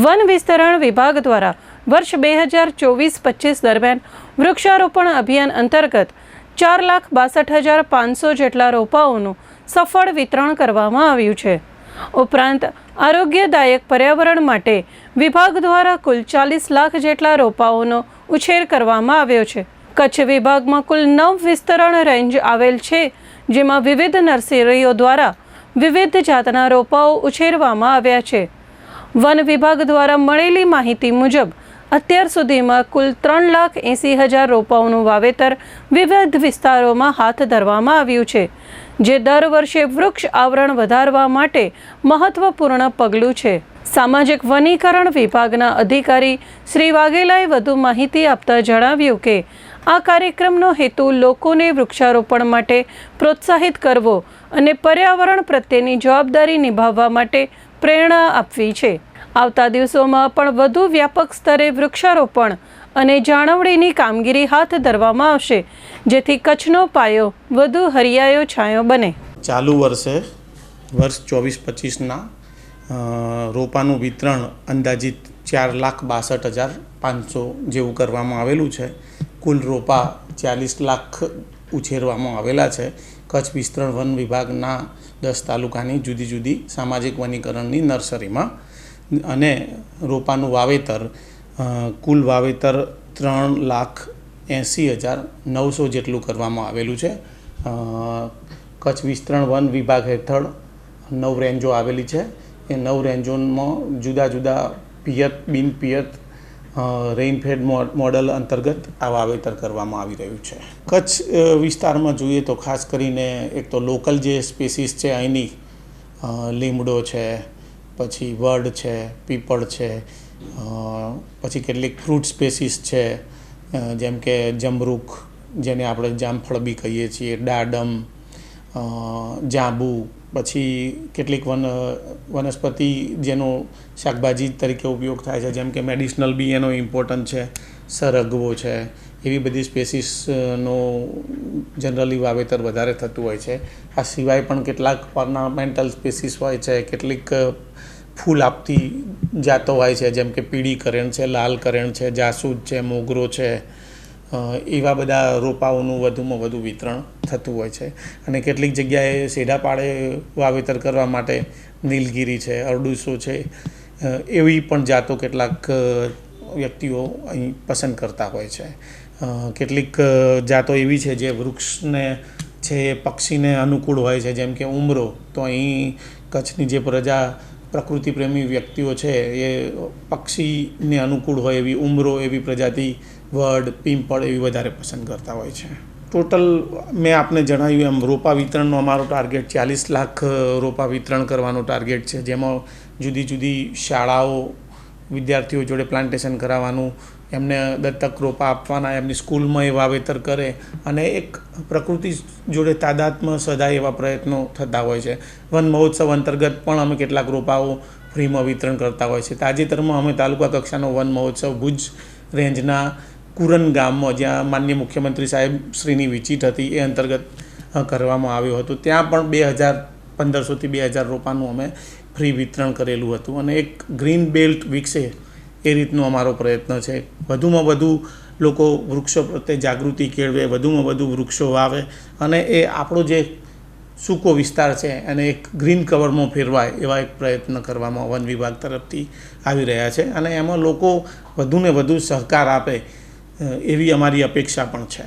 One વિસ્તરણ વિભાગ દ્વારા વર્ષ 2024-25 દરમિયાન વૃક્ષારોપણ અભિયાન અંતર્ગત 4,62,500 જેટલા રોપાઓનું સફળ વિતરણ કરવામાં આવ્યું છે। ઉપરાંત આરોગ્યદાયક પર્યાવરણ માટે વિભાગ દ્વારા કુલ 40 લાખ જેટલા રોપાઓનો ઉછેર કરવામાં આવ્યો છે। કચ્છ વિભાગમાં કુલ 9 વિસ્તરણ રેન્જ આવેલ છે, જેમાં વિવિધ નર્સરીઓ દ્વારા વિવિધ જાતના રોપાઓ ઉછેરવામાં આવ્યા છે। વન વિભાગ દ્વારા મળેલી માહિતી મુજબ અત્યાર સુધીમાં કુલ 3,80,000 રોપાઓનું વાવેતર વિવિધ વિસ્તારોમાં હાથ ધરવામાં આવ્યું છે, જે દર વર્ષે વૃક્ષ આવરણ વધારવા માટે મહત્વપૂર્ણ પગલું છે। સામાજિક વનીકરણ વિભાગના અધિકારી શ્રી વાઘેલાએ વધુ માહિતી આપતા જણાવ્યું કે આ કાર્યક્રમનો હેતુ લોકોને વૃક્ષારોપણ માટે પ્રોત્સાહિત કરવો અને પર્યાવરણ પ્રત્યેની જવાબદારી નિભાવવા માટે પ્રેરણા આપવી છે। આવતા દિવસોમાં પણ વધુ વ્યાપક સ્તરે વૃક્ષારોપણ અને જાળવણીની કામગીરી હાથ ધરવામાં આવશે, જેથી કચ્છનો પાયો વધુ હરિયાળો છાંયો બને। ચાલુ વર્ષે વર્ષ 24-25ના રોપાનું વિતરણ અંદાજિત 4,62,500 જેવું કરવામાં આવેલું છે। કુલ રોપા 40 લાખ ઉછેરવામાં આવેલા છે। કચ્છ વિસ્તરણ વન વિભાગના 10 તાલુકાની જુદી જુદી સામાજિક વનીકરણની નર્સરીમાં, અને રોપાનું વાવેતર કુલ વાવેતર 3,80,900 જેટલું કરવામાં આવેલું છે। કચ્છ વિસ્તરણ વન વિભાગ હેઠળ 9 રેન્જો આવેલી છે। એ 9 રેન્જોમાં જુદા જુદા પિયત બિનપિયત રેઇનફેડ મોડલ અંતર્ગત આ વાવેતર કરવામાં આવી રહ્યું છે। કચ્છ વિસ્તારમાં જોઈએ તો ખાસ કરીને એક તો લોકલ જે સ્પેસીસ છે અહીંની લીમડો છે, પછી વડ છે, પીપળ છે, પછી કેટલીક ફ્રૂટ સ્પેસીસ છે, જેમ કે જમરૂખ, જેને આપણે જામફળ બી કહીએ છીએ, દાડમ, જાંબુ, પછી કેટલીક વનસ્પતિ જેનો શાકભાજી તરીકે ઉપયોગ થાય છે, જેમ કે મેડિસિનલ બી એનો ઇમ્પોર્ટન્ટ છે, સરગવો છે, એવી બધી સ્પેસીસનો જનરલી વાવેતર વધારે થતું હોય છે। આ સિવાય પણ કેટલાક ઓર્નામેન્ટલ સ્પેસીસ હોય છે, કેટલીક ફૂલ આપતી જાતો હોય છે, જેમ કે પીળી કરેણ છે, લાલ કરેણ છે, જાસૂદ છે, મોગરો છે, એવા બધા રોપાઓનું વધુમાં વધુ વિતરણ થતું હોય છે। અને કેટલીક જગ્યાએ સેડા પાડે વાવેતર કરવા માટે નીલગીરી છે, અરડુસો છે, એવી પણ જાતો કેટલાક વ્યક્તિઓ અહીં પસંદ કરતા હોય છે। કેટલીક જાતો એવી છે જે વૃક્ષને છે પક્ષીને અનુકૂળ હોય છે, જેમ કે ઉમરો, તો અહીં કચ્છની જે પ્રકૃતિ પ્રેમી વ્યક્તિઓ છે એ પક્ષીને અનુકૂળ હોય એવી ઉમરો, એવી પ્રજાતિ વડ, પીંપળ એવી વધારે પસંદ કરતા હોય છે। ટોટલ મેં આપને જણાવ્યું એમ રોપા વિતરણનો અમારો ટાર્ગેટ 40 લાખ રોપા વિતરણ કરવાનો ટાર્ગેટ છે, જેમાં જુદી જુદી શાળાઓ વિદ્યાર્થીઓ જોડે પ્લાન્ટેશન કરાવવાનું, એમને દત્તક રોપા આપવાના, એમની સ્કૂલમાં એ વાવેતર કરે, અને એક પ્રકૃતિ જોડે તાદાત્મ્ય સદાય એવા પ્રયત્નો થતા હોય છે। વન મહોત્સવ અંતર્ગત પણ અમે કેટલાક રોપાઓ ફ્રીમાં વિતરણ કરતા હોય છે। તાજેતરમાં અમે તાલુકા કક્ષાનો વન મહોત્સવ ભુજ રેન્જના કુરન ગામમાં, જ્યાં માનનીય મુખ્યમંત્રી સાહેબ શ્રીની વિઝિટ હતી, એ અંતર્ગત કરવામાં આવ્યો હતો। ત્યાં પણ 1,500થી 2,000 રોપાનું અમે ફ્રી વિતરણ કરેલું હતું, અને એક ગ્રીન બેલ્ટ વિકસે એ રીતનો અમારો પ્રયત્ન છે। વધુમાં વધુ લોકો વૃક્ષો પ્રત્યે જાગૃતિ કેળવે, વધુમાં વધુ વૃક્ષો વાવે, અને એ આપણો જે સૂકો વિસ્તાર છે એને એક ગ્રીન કવરમાં ફેરવાય એવા એક પ્રયત્ન કરવામાં વન વિભાગ તરફથી આવી રહ્યા છે, અને એમાં લોકો વધુને વધુ સહકાર આપે એવી અમારી અપેક્ષા પણ છે।